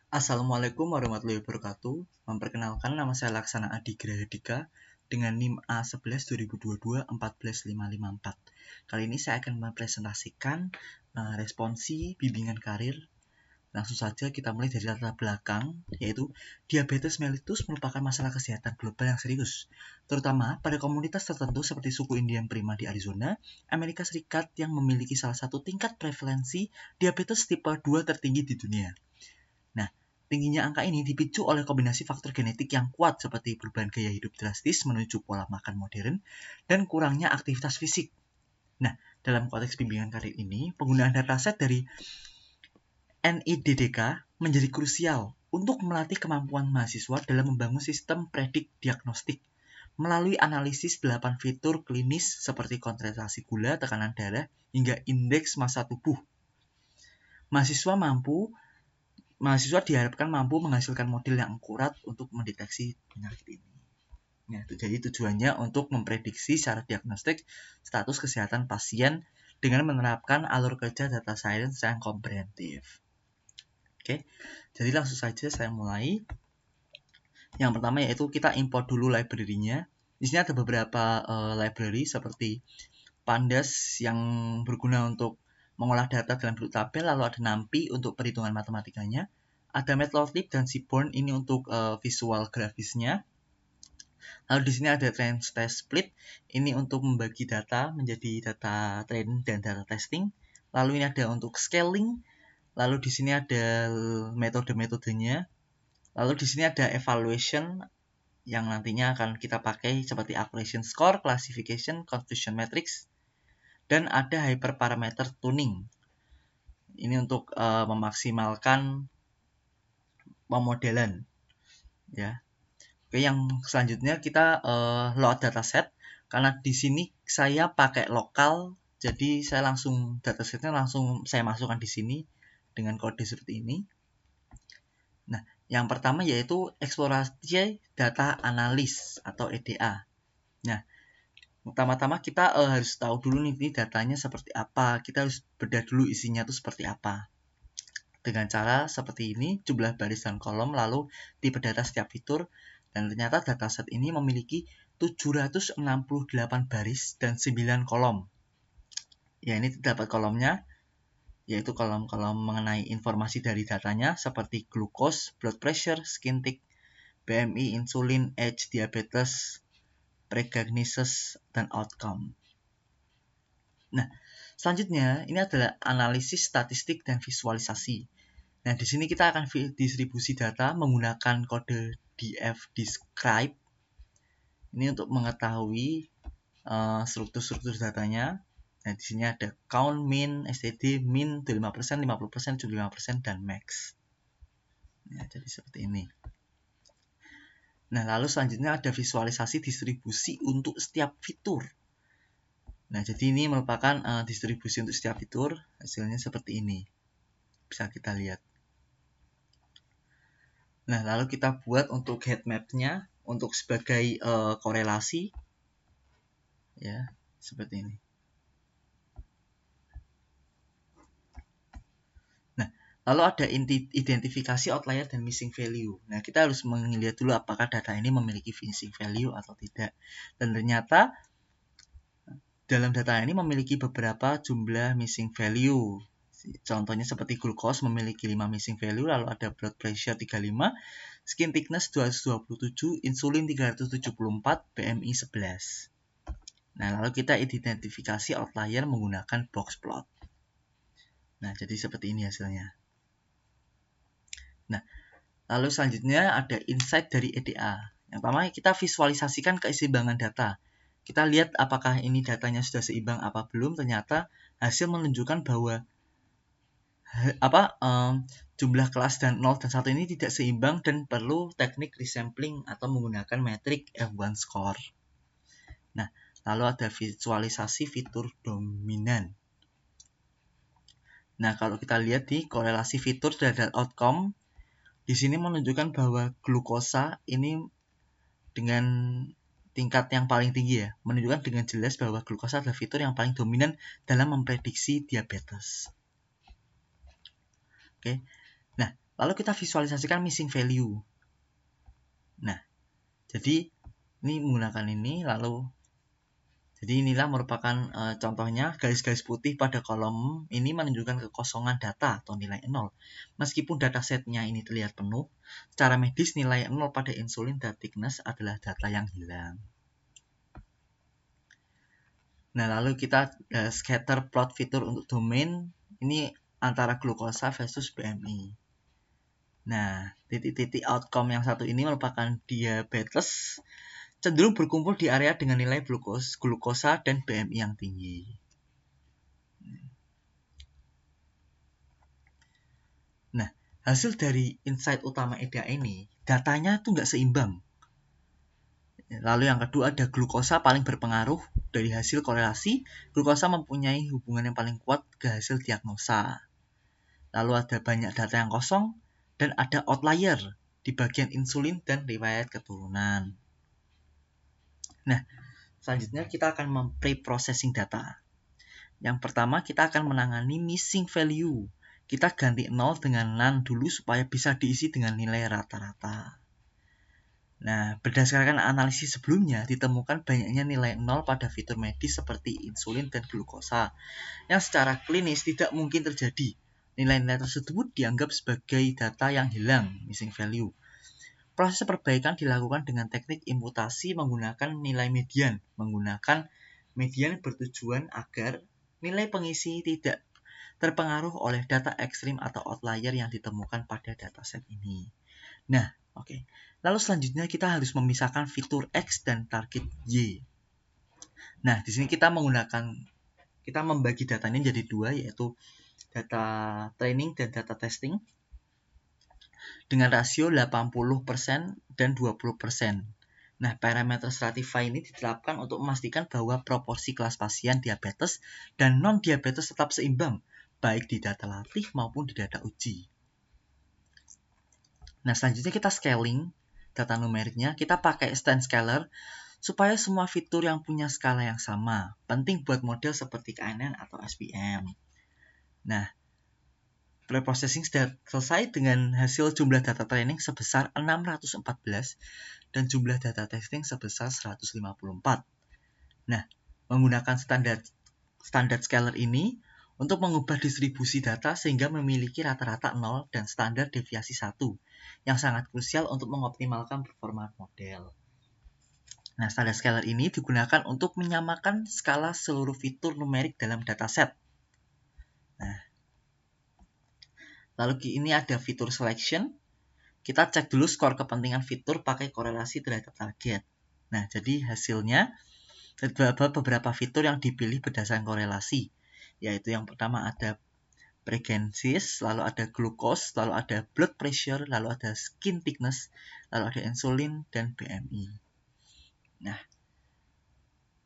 Assalamualaikum warahmatullahi wabarakatuh. Memperkenalkan, nama saya Laksana Adi Grahadika dengan NIM A11 2022 14554. Kali ini saya akan mempresentasikan responsi bimbingan karir. Langsung saja kita mulai dari latar belakang, yaitu diabetes mellitus merupakan masalah kesehatan global yang serius, terutama pada komunitas tertentu seperti suku Indian Prima di Arizona, Amerika Serikat yang memiliki salah satu tingkat prevalensi diabetes tipe 2 tertinggi di dunia. Nah, tingginya angka ini dipicu oleh kombinasi faktor genetik yang kuat seperti perubahan gaya hidup drastis menuju pola makan modern dan kurangnya aktivitas fisik. Nah, dalam konteks bimbingan karir ini, penggunaan dataset dari NIDDK menjadi krusial untuk melatih kemampuan mahasiswa dalam membangun sistem predik diagnostik melalui analisis 8 fitur klinis seperti konsentrasi gula, tekanan darah, hingga indeks massa tubuh. Mahasiswa diharapkan mampu menghasilkan model yang akurat untuk mendeteksi penyakit ini. Nah, jadi tujuannya untuk memprediksi secara diagnostik status kesehatan pasien dengan menerapkan alur kerja data science yang komprehensif. Oke, jadi langsung saja saya mulai. Yang pertama yaitu kita import dulu library-nya. Di sini ada beberapa library seperti Pandas yang berguna untuk mengolah data dalam bentuk tabel, lalu ada NumPy untuk perhitungan matematikanya, ada Matplotlib dan Seaborn ini untuk visual grafisnya. Lalu di sini ada Trend Test Split ini untuk membagi data menjadi data training dan data testing. Lalu ini ada untuk scaling. Lalu di sini ada metode-metodenya. Lalu di sini ada evaluation yang nantinya akan kita pakai seperti accuracy score, classification, confusion matrix, dan ada hyperparameter tuning. Ini untuk memaksimalkan pemodelan, ya. Oke, yang selanjutnya kita load dataset. Karena di sini saya pakai lokal, jadi saya langsung datasetnya langsung saya masukkan di sini dengan kode seperti ini. Nah, yang pertama yaitu eksplorasi data analis atau EDA. Nah, pertama-tama kita harus tahu dulu nih ini datanya seperti apa. Kita harus bedah dulu isinya itu seperti apa. Dengan cara seperti ini, jumlah baris dan kolom, lalu tipe data setiap fitur, dan ternyata dataset ini memiliki 768 baris dan 9 kolom. Ya, ini terdapat kolomnya, yaitu kolom-kolom mengenai informasi dari datanya seperti glukos, blood pressure, skin tick, BMI, insulin, age, diabetes, pregagnesis, dan outcome. Nah, selanjutnya ini adalah analisis statistik dan visualisasi. Nah, di sini kita akan distribusi data menggunakan kode df-describe. Ini untuk mengetahui struktur-struktur datanya. Nah, di sini ada count, min, std, min 25%, 50%, 75%, dan max. Nah, jadi seperti ini. Nah, lalu selanjutnya ada visualisasi distribusi untuk setiap fitur. Nah, jadi ini merupakan distribusi untuk setiap fitur. Hasilnya seperti ini. Bisa kita lihat. Nah, lalu kita buat untuk heat map-nya untuk sebagai korelasi. Ya, seperti ini. Nah, lalu ada identifikasi outlier dan missing value. Nah, kita harus melihat dulu apakah data ini memiliki missing value atau tidak. Dan ternyata dalam data ini memiliki beberapa jumlah missing value. Contohnya seperti glucose memiliki 5 missing value, lalu ada blood pressure 35, skin thickness 227, insulin 374, BMI 11. Nah, lalu kita identifikasi outlier menggunakan box plot. Nah, jadi seperti ini hasilnya. Nah, lalu selanjutnya ada insight dari EDA. Yang pertama kita visualisasikan keseimbangan data. Kita lihat apakah ini datanya sudah seimbang apa belum. Ternyata hasil menunjukkan bahwa jumlah kelas dan 0 dan 1 ini tidak seimbang dan perlu teknik resampling atau menggunakan metrik F1 score. Nah, lalu ada visualisasi fitur dominan. Nah, kalau kita lihat di korelasi fitur terhadap outcome, di sini menunjukkan bahwa glukosa ini dengan tingkat yang paling tinggi ya, menunjukkan dengan jelas bahwa glukosa adalah fitur yang paling dominan dalam memprediksi diabetes. Oke. Nah, Lalu kita visualisasikan missing value. Nah, jadi ini menggunakan ini, lalu jadi inilah merupakan contohnya garis-garis putih pada kolom ini menunjukkan kekosongan data atau nilai 0. Meskipun datasetnya ini terlihat penuh, secara medis nilai 0 pada insulin dan thickness adalah data yang hilang. Nah, lalu kita scatter plot fitur untuk domain ini antara glukosa versus BMI. Nah, titik-titik outcome yang satu ini merupakan diabetes cenderung berkumpul di area dengan nilai glukosa dan BMI yang tinggi. Nah, hasil dari insight utama EDA ini, datanya tuh nggak seimbang. Lalu yang kedua ada glukosa paling berpengaruh dari hasil korelasi. Glukosa mempunyai hubungan yang paling kuat ke hasil diagnosa. Lalu ada banyak data yang kosong dan ada outlier di bagian insulin dan riwayat keturunan. Nah, selanjutnya kita akan mempreprocessing data. Yang pertama kita akan menangani missing value. Kita ganti 0 dengan none dulu supaya bisa diisi dengan nilai rata-rata. Nah, berdasarkan analisis sebelumnya ditemukan banyaknya nilai 0 pada fitur medis seperti insulin dan glukosa yang secara klinis tidak mungkin terjadi. Nilai-nilai tersebut dianggap sebagai data yang hilang, missing value. Proses perbaikan dilakukan dengan teknik imputasi menggunakan nilai median. Menggunakan median bertujuan agar nilai pengisi tidak terpengaruh oleh data ekstrim atau outlier yang ditemukan pada dataset ini. Nah, oke. Lalu selanjutnya kita harus memisahkan fitur X dan target Y. Nah, di sini kita membagi datanya jadi dua, yaitu data training dan data testing dengan rasio 80% dan 20%. Nah, parameter Stratify ini diterapkan untuk memastikan bahwa proporsi kelas pasien diabetes dan non-diabetes tetap seimbang, baik di data latih maupun di data uji. Nah, selanjutnya kita scaling data numeriknya. Kita pakai stand scaler supaya semua fitur yang punya skala yang sama. Penting buat model seperti KNN atau SPM. Nah, preprocessing sudah selesai dengan hasil jumlah data training sebesar 614 dan jumlah data testing sebesar 154. Nah, menggunakan standar scaler ini untuk mengubah distribusi data sehingga memiliki rata-rata 0 dan standar deviasi 1 yang sangat krusial untuk mengoptimalkan performa model. Nah, standar scaler ini digunakan untuk menyamakan skala seluruh fitur numerik dalam dataset. Nah, lalu ini ada fitur selection. Kita cek dulu skor kepentingan fitur pakai korelasi terhadap target. Nah, jadi hasilnya ada beberapa fitur yang dipilih berdasarkan korelasi. Yaitu yang pertama ada pregensis, lalu ada glucose, lalu ada blood pressure, lalu ada skin thickness, lalu ada insulin, dan BMI. Nah,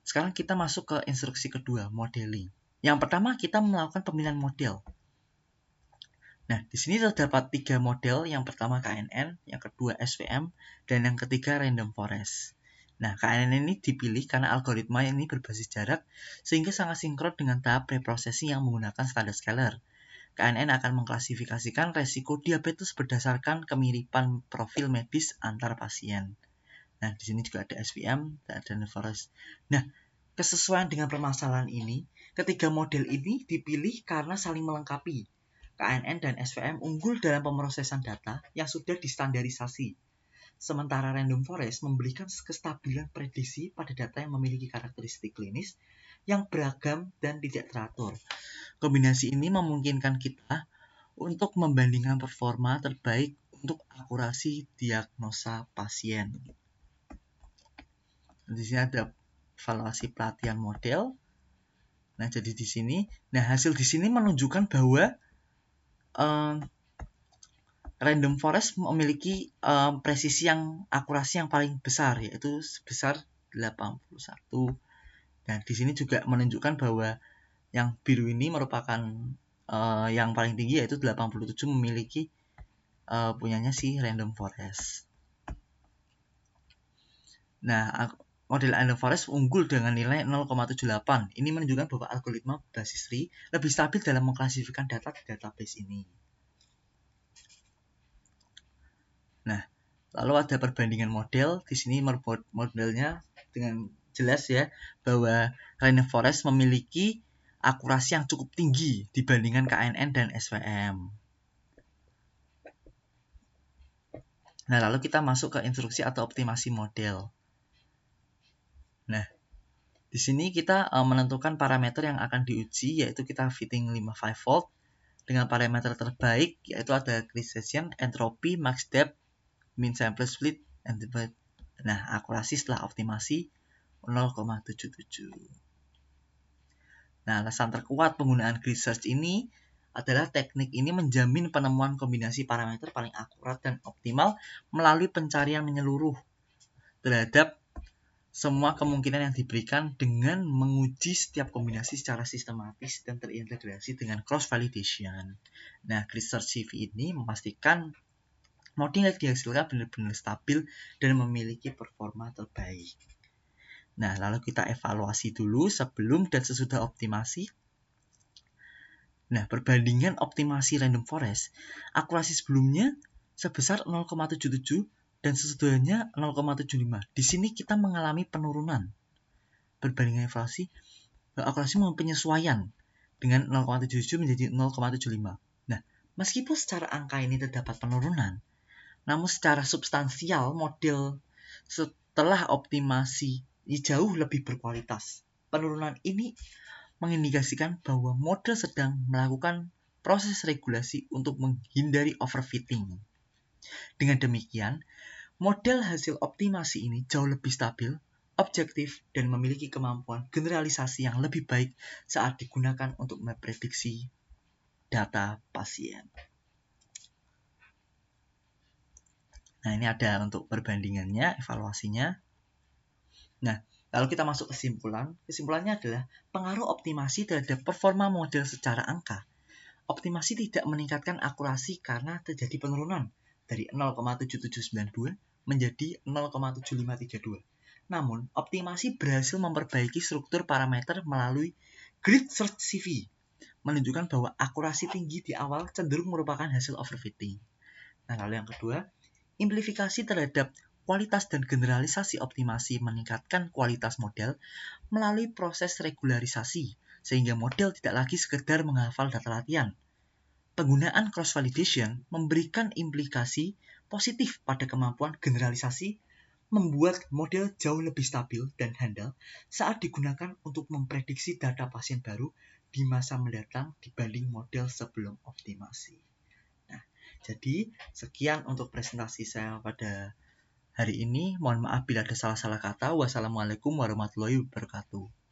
sekarang kita masuk ke instruksi kedua, modeling. Yang pertama kita melakukan pemilihan model. Nah, di sini terdapat 3 model, yang pertama KNN, yang kedua SVM, dan yang ketiga random forest. Nah, KNN ini dipilih karena algoritma ini berbasis jarak, sehingga sangat sinkron dengan tahap preprocessing yang menggunakan standar scaler. KNN akan mengklasifikasikan resiko diabetes berdasarkan kemiripan profil medis antar pasien. Nah, di sini juga ada SVM dan random forest. Nah, kesesuaian dengan permasalahan ini, ketiga model ini dipilih karena saling melengkapi. KNN dan SVM unggul dalam pemrosesan data yang sudah distandarisasi. Sementara random forest memberikan kestabilan prediksi pada data yang memiliki karakteristik klinis yang beragam dan tidak teratur. Kombinasi ini memungkinkan kita untuk membandingkan performa terbaik untuk akurasi diagnosa pasien. Di sini ada evaluasi pelatihan model. Nah, jadi di sini, hasil di sini menunjukkan bahwa random forest memiliki presisi yang akurasi yang paling besar, yaitu sebesar 81. Dan di sini juga menunjukkan bahwa yang biru ini merupakan yang paling tinggi, yaitu 87 memiliki punyanya si random forest. Nah, model random forest unggul dengan nilai 0,78. Ini menunjukkan bahwa algoritma basis tree lebih stabil dalam mengklasifikasikan data di database ini. Lalu ada perbandingan model. Di sini modelnya dengan jelas ya bahwa Random Forest memiliki akurasi yang cukup tinggi dibandingkan KNN dan SVM. Nah, lalu kita masuk ke instruksi atau optimasi model. Nah, di sini kita menentukan parameter yang akan diuji, yaitu kita fitting 5 volt dengan parameter terbaik, yaitu ada Classification, entropy, max depth, mean sample split, and divide. Nah, akurasi setelah optimasi 0,77. Nah, alasan terkuat penggunaan grid search ini adalah teknik ini menjamin penemuan kombinasi parameter paling akurat dan optimal melalui pencarian menyeluruh terhadap semua kemungkinan yang diberikan dengan menguji setiap kombinasi secara sistematis dan terintegrasi dengan cross-validation. Nah, grid search CV ini memastikan model yang dihasilkan benar-benar stabil dan memiliki performa terbaik. Nah, lalu kita evaluasi dulu sebelum dan sesudah optimasi. Nah, perbandingan optimasi Random Forest, akurasi sebelumnya sebesar 0,77 dan sesudahnya 0,75. Di sini kita mengalami penurunan. Perbandingan evaluasi, akurasi penyesuaian dengan 0,77 menjadi 0,75. Nah, meskipun secara angka ini terdapat penurunan, namun secara substansial model setelah optimasi jauh lebih berkualitas. Penurunan ini mengindikasikan bahwa model sedang melakukan proses regulasi untuk menghindari overfitting. Dengan demikian, model hasil optimasi ini jauh lebih stabil, objektif, dan memiliki kemampuan generalisasi yang lebih baik saat digunakan untuk memprediksi data pasien. Nah, ini ada untuk perbandingannya, evaluasinya. Nah, lalu kita masuk kesimpulan. Kesimpulannya adalah pengaruh optimasi terhadap performa model secara angka. Optimasi tidak meningkatkan akurasi karena terjadi penurunan dari 0,7792 menjadi 0,7532. Namun, optimasi berhasil memperbaiki struktur parameter melalui grid search CV, menunjukkan bahwa akurasi tinggi di awal cenderung merupakan hasil overfitting. Nah, lalu yang kedua, simplifikasi terhadap kualitas dan generalisasi optimasi meningkatkan kualitas model melalui proses regularisasi, sehingga model tidak lagi sekedar menghafal data latihan. Penggunaan cross-validation memberikan implikasi positif pada kemampuan generalisasi, membuat model jauh lebih stabil dan handal saat digunakan untuk memprediksi data pasien baru di masa mendatang dibanding model sebelum optimasi. Nah, jadi sekian untuk presentasi saya pada hari ini. Mohon maaf bila ada salah-salah kata. Wassalamualaikum warahmatullahi wabarakatuh.